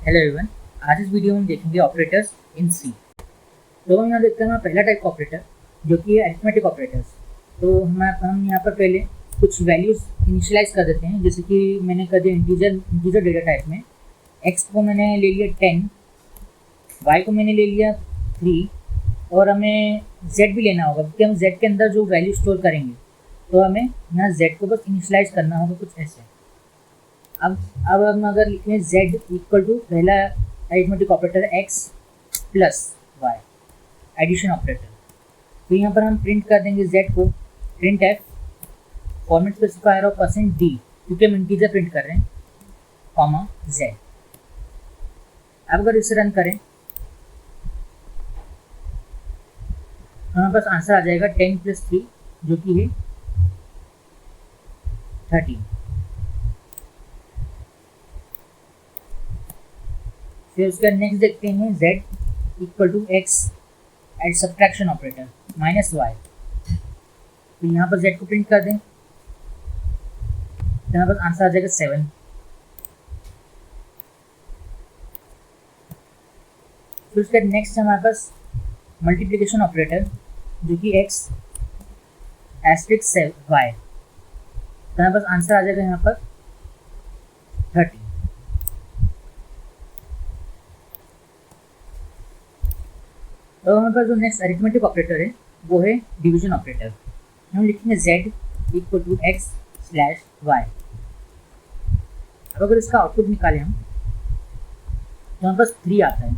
Hello everyone. आज इस video में हम देखेंगे ऑपरेटर्स इन सी। तो हम यहाँ देखते हैं हमारा पहला टाइप का ऑपरेटर जो कि है अरिथमेटिक ऑपरेटर्स। तो हम यहाँ पर पहले कुछ वैल्यूज़ इनिशियलाइज कर देते हैं, जैसे कि मैंने कर दिया इंटीजर डेटा टाइप में x को मैंने ले लिया 10, y को मैंने ले लिया 3 और हमें z भी लेना होगा क्योंकि हम z के अंदर जो वैल्यू स्टोर करेंगे तो हमें यहाँ z को बस इनिशियलाइज करना होगा कुछ ऐसे। अब हम अगर लिखें z इक्वल टू पहला अरिथमेटिक ऑपरेटर है x plus y, addition operator. तो यहाँ पर हम प्रिंट कर देंगे z को print f format specifier of %d क्योंकि हम इंटीजर प्रिंट कर रहे हैं कॉमा z। अब अगर इसे रन करें हमारे पास आंसर आ जाएगा 10 + 3 जो कि है 13। फिर उसका नेक्स्ट देखते हैं z equal to x at subtraction operator minus y। तो यहाँ पर z को प्रिंट कर दें, यहाँ पर आंसर आ जाएगा 7। फिर उसका नेक्स्ट हमारे पास मल्टीप्लिकेशन ऑपरेटर जो कि x एस्ट्रिक्स y। तो यहाँ पर आंसर आ जाएगा यहाँ पर 30। तो हमारे पास जो नेक्स्ट अरिथमेटिक ऑपरेटर है वो है डिवीजन ऑपरेटर। हम लिखेंगे z equal to x slash y। अब अगर इसका आउटपुट निकालें हम तो हमारे पास 3 आता है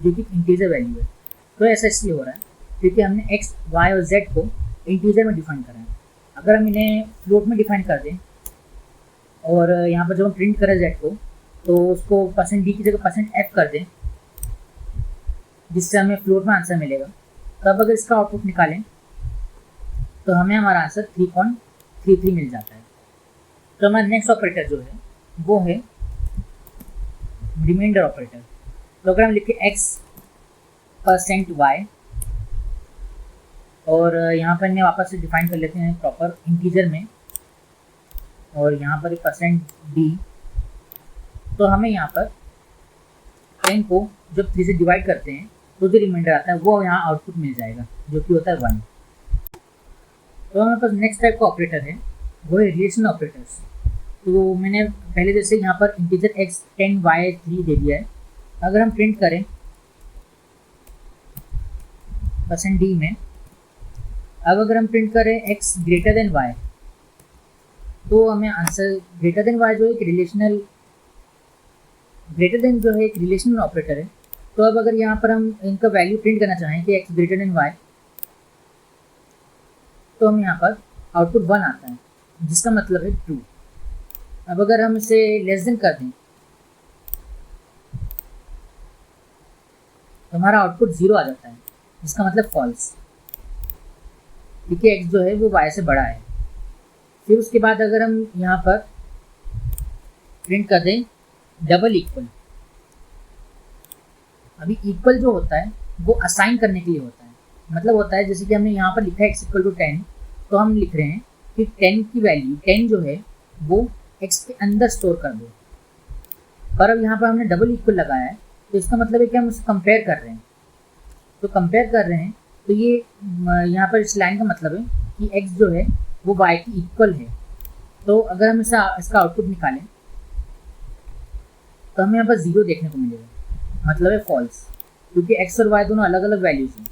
जो कि इंटीजर वैल्यू है। तो ऐसा इसलिए हो रहा है क्योंकि हमने x, y और z को इंटीजर में डिफाइन करा है। अगर हम इन्हें फ्लोट में डिफाइन कर दें और यहाँ पर जब हम प्रिंट करें z को तो उसको %d की जगह %f कर दें जिससे हमें फ्लोट में आंसर मिलेगा। तो अब अगर इसका आउटपुट निकालें तो हमें हमारा आंसर 3.33 मिल जाता है। तो हमारा नेक्स्ट ऑपरेटर जो है वो है रिमाइंडर ऑपरेटर। तो अगर हम लिखें x %y और यहाँ पर इन्हें वापस से डिफाइन कर लेते हैं प्रॉपर इंटीजर में और यहाँ पर %d, तो हमें यहाँ पर 10 को जब 3 से डिवाइड करते हैं तो जो रिमाइंडर आता है वो यहाँ आउटपुट मिल जाएगा जो कि होता है 1। तो हमारे पास नेक्स्ट टाइप का ऑपरेटर है वो है रिलेशनल ऑपरेटर्स। तो मैंने पहले जैसे यहाँ पर इंटीजर x 10 y 3 दे दिया है। अगर हम प्रिंट करें %d में, अब अगर हम प्रिंट करें x ग्रेटर देन y तो हमें आंसर ग्रेटर देन y जो एक रिलेशनल ऑपरेटर है। तो अब अगर यहाँ पर हम इनका वैल्यू प्रिंट करना चाहें कि x ग्रेटर देन y तो हम यहाँ पर आउटपुट 1 आता है जिसका मतलब है ट्रू। अब अगर हम इसे लेस देन कर दें तो हमारा आउटपुट 0 आ जाता है जिसका मतलब फॉल्स क्योंकि x जो है वो y से बड़ा है। फिर उसके बाद अगर हम यहाँ पर प्रिंट कर दें डबल इक्वल, अभी इक्वल जो होता है वो असाइन करने के लिए होता है। मतलब होता है जैसे कि हमने यहाँ पर लिखा है x इक्वल टू 10 तो हम लिख रहे हैं कि 10 की वैल्यू 10 जो है वो x के अंदर स्टोर कर दो। पर अब यहाँ पर हमने डबल इक्वल लगाया है तो इसका मतलब है कि हम उसे कंपेयर कर रहे हैं। तो कंपेयर कर रहे हैं तो ये यहाँ पर इस लाइन का मतलब है कि x जो है वो y की इक्वल है। तो अगर हम इसका आउटपुट निकालें तो हमें यहाँ पर 0 देखने को मिलेगा, मतलब है फॉल्स क्योंकि x और y दोनों अलग अलग वैल्यूज हैं।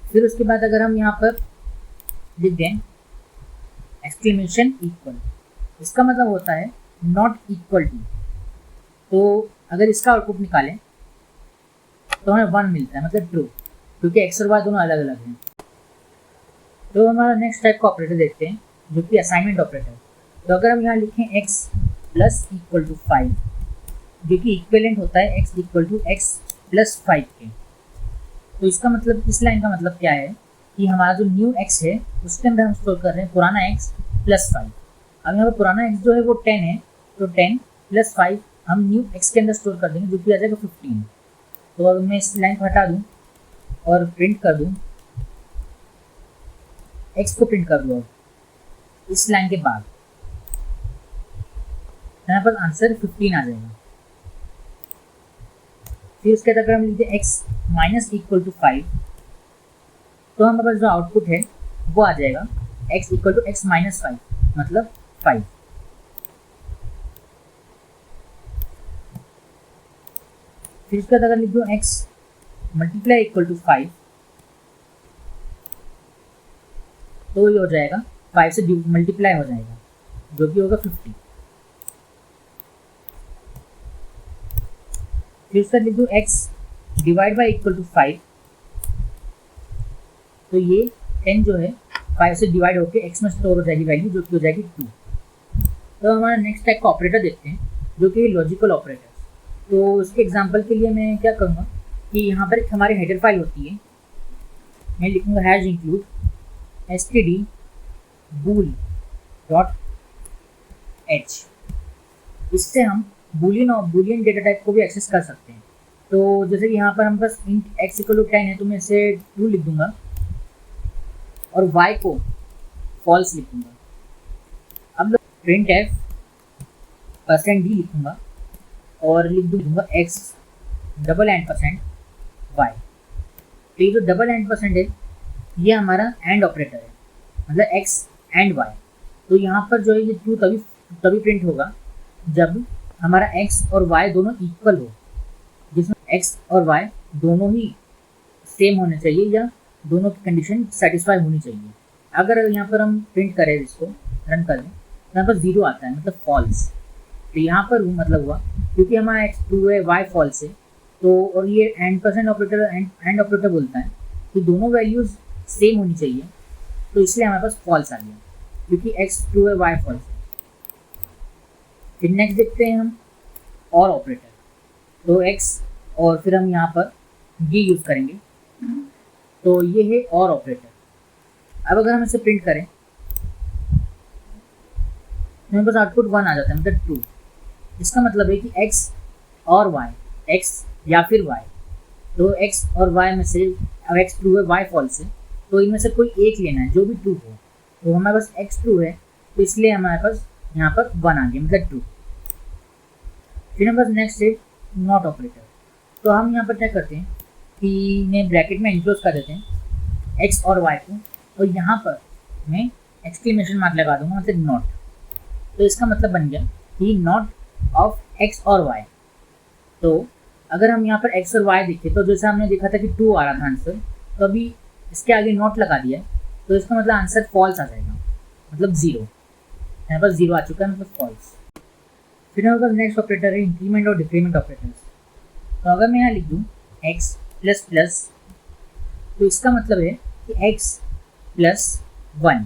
फिर उसके बाद अगर हम यहाँ पर लिख दें एक्सक्लेमेशन इक्वल, इसका मतलब होता है नॉट इक्वल टू। तो अगर इसका आउटपुट निकालें तो हमें 1 मिलता है मतलब ट्रू क्योंकि x और y दोनों अलग अलग हैं। तो हमारा नेक्स्ट टाइप का ऑपरेटर देखते हैं जो कि असाइनमेंट ऑपरेटर। तो अगर हम यहाँ लिखें x प्लस इक्वल टू 5 जो कि इक्विवेलेंट होता है x equal to x plus 5 के, तो इसका मतलब इस लाइन का मतलब क्या है कि हमारा जो न्यू x है उसके अंदर हम स्टोर कर रहे हैं पुराना x प्लस 5। अब यहाँ पर पुराना x जो है वो 10 है तो 10 प्लस 5 हम न्यू x के अंदर स्टोर कर देंगे जो कि आ जाएगा 15। तो अब मैं इस लाइन को हटा दूँ और प्रिंट कर दूँ, x को प्रिंट कर दूँ इस लाइन के बाद, यहाँ पर आंसर 15 आ जाएगा। फिर उसके बाद अगर हम लिखते हैं x माइनस इक्वल टू 5, तो हमारे पास जो आउटपुट है वो आ जाएगा x equal to x minus 5, मतलब 5। फिर उसके बाद अगर लिख दो x मल्टीप्लाई इक्वल टू 5, तो ये हो जाएगा 5 से मल्टीप्लाई हो जाएगा, जो कि होगा 50। फिर उसका लिख दो x divide by equal to 5, तो ये 10 जो है 5 से डिवाइड होकर x में स्टोर हो जाएगी वैल्यू, जो कि हो जाएगी 2। तो हमारा नेक्स्ट टाइप का ऑपरेटर देखते हैं, जो कि लॉजिकल ऑपरेटर। तो इसके एग्जांपल के लिए मैं क्या करूँगा कि यहाँ पर एक हमारी हेडर फाइल होती है, मैं लिखूँगा hash include std bool dot h। इससे हम बूलियन और बूलियन डेटा टाइप को भी एक्सेस कर सकते हैं। तो जैसे कि यहाँ पर हम बस इंट x इक्वल टू 10 है, तो मैं इसे 2 लिख दूंगा और y को फॉल्स लिखूंगा। अब प्रिंट f %d लिखूंगा और लिख दूंगा x डबल एंड % y। तो ये जो डबल एंड % है ये हमारा एंड ऑपरेटर है, मतलब x एंड y। तो यहाँ पर जो है ये ट्रू तभी प्रिंट होगा जब हमारा x और y दोनों इक्वल हो, जिसमें x और y दोनों ही सेम होने चाहिए या दोनों की कंडीशन सेटिस्फाई होनी चाहिए। अगर यहाँ पर हम प्रिंट करें, इसको रन करें, तो यहाँ पर 0 आता है, मतलब फॉल्स। तो यहाँ पर मतलब हुआ क्योंकि हमारा x ट्रू है, y फॉल्स है, तो और ये एंड % ऑपरेटर एंड ऑपरेटर बोलता है कि दोनों वैल्यूज़ सेम होनी चाहिए, तो इसलिए हमारे पास फॉल्स आ गया, क्योंकि x ट्रू है, y फॉल्स है। फिर नेक्स्ट देखते हैं हम और ऑपरेटर। तो x और फिर हम यहाँ पर ये यूज़ करेंगे, तो ये है और ऑपरेटर। अब अगर हम इसे प्रिंट करें तो मेरे पास आउटपुट 1 आ जाता है, मतलब ट्रू। इसका मतलब है कि x और y, x या फिर y, तो x और y में से अब x ट्रू है, y फॉल्स है, तो इनमें से कोई एक लेना है जो भी ट्रू हो। तो हमारे पास x ट्रू है, तो इसलिए हमारे पास यहाँ पर 1 आ गया, मतलब ट्रू। फिर हमारे पास नेक्स्ट है नॉट ऑपरेटर। तो हम यहाँ पर क्या करते हैं कि मैं ब्रैकेट में इनक्लोज कर देते हैं x और y को, और यहाँ पर मैं एक्सक्लेमेशन मार्क लगा दूंगा, मतलब नॉट। तो इसका मतलब बन गया कि नॉट ऑफ x और y। तो अगर हम यहाँ पर x और y देखें, तो जैसे हमने देखा था कि 2 आ रहा था आंसर, तो अभी इसके आगे नॉट लगा दिया है, तो इसका मतलब आंसर फॉल्स आ जाएगा, मतलब 0। यहाँ पर 0 आ चुका है, मतलब फॉल्स। फिर हमारे पास नेक्स्ट ऑपरेटर है इंक्रीमेंट और डिक्रीमेंट ऑपरेटर्स। तो अगर मैं यहाँ लिख दूँ x प्लस प्लस, तो इसका मतलब है कि x प्लस 1।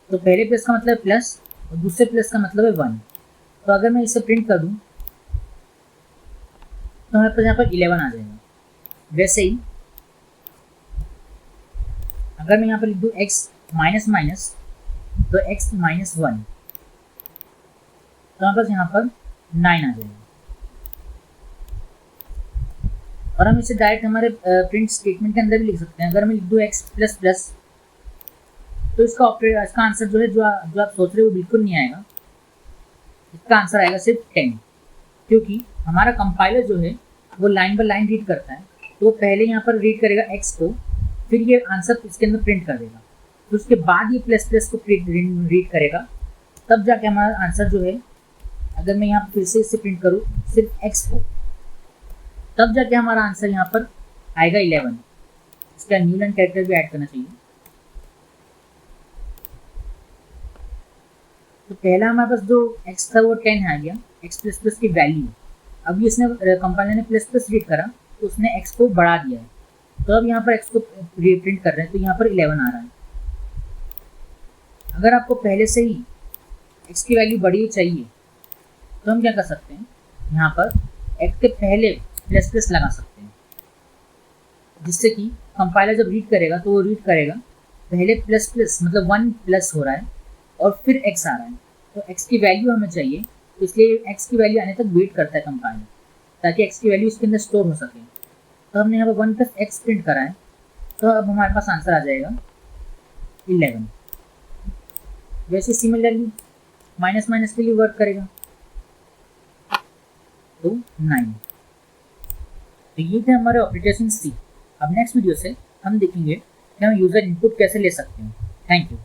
तो पहले प्लस का मतलब प्लस और दूसरे प्लस का मतलब है 1। तो अगर मैं इसे प्रिंट कर दूँ तो हमारे पास यहाँ पर 11 आ जाएगा। वैसे ही अगर मैं यहाँ पर लिख दूँ x माइनस माइनस, तो x माइनस 1, तो हमारे पास यहाँ पर 9 आ जाएगा। और हम इसे डायरेक्ट हमारे प्रिंट स्टेटमेंट के अंदर भी लिख सकते हैं। अगर मैं लिख दूँ x प्लस प्लस, तो इसका आंसर जो है जो आप सोच रहे हो वो बिल्कुल नहीं आएगा। इसका आंसर आएगा सिर्फ 10, क्योंकि हमारा कंपाइलर जो है वो लाइन बाय लाइन रीड करता है। तो वो पहले यहाँ पर रीड करेगा x को, फिर ये आंसर इसके अंदर प्रिंट कर देगा, तो उसके बाद ये प्लस प्लस को रीड करेगा, तब जाके हमारा आंसर जो है, अगर मैं यहाँ फिर से इसे प्रिंट करूँ सिर्फ x को, तब जाके हमारा आंसर यहाँ पर आएगा 11। इसका न्यू लाइन कैरेक्टर भी ऐड करना चाहिए। तो पहला हमारे पास जो x था वो 10 आ गया, x प्लस प्लस की वैल्यू। अभी इसने कंपाइलर ने प्लस प्लस रीड करा, तो उसने x को बढ़ा दिया है, तो अब यहाँ पर x को प्रिंट कर रहे हैं, तो यहाँ पर 11 आ रहा है। अगर आपको पहले से ही x की वैल्यू बड़ी चाहिए, तो हम क्या कर सकते हैं, यहाँ पर x के पहले प्लस प्लस लगा सकते हैं, जिससे कि कंपाइलर जब रीड करेगा तो वो रीड करेगा पहले प्लस प्लस, मतलब 1 प्लस हो रहा है और फिर x आ रहा है, तो x की वैल्यू हमें चाहिए, तो इसलिए x की वैल्यू आने तक वेट करता है कंपाइलर, ताकि x की वैल्यू इसके अंदर स्टोर हो सके। तो हमने यहाँ पर 1 प्लस x प्रिंट करा है, तो अब हमारे पास आंसर आ जाएगा 11। वैसे सिमिलरली माइनस माइनस के लिए वर्क करेगा, तो 9। तो ये थे हमारे ऑपरेटर्स इन सी। अब नेक्स्ट वीडियो से हम देखेंगे कि हम यूज़र इनपुट कैसे ले सकते हैं। Thank you.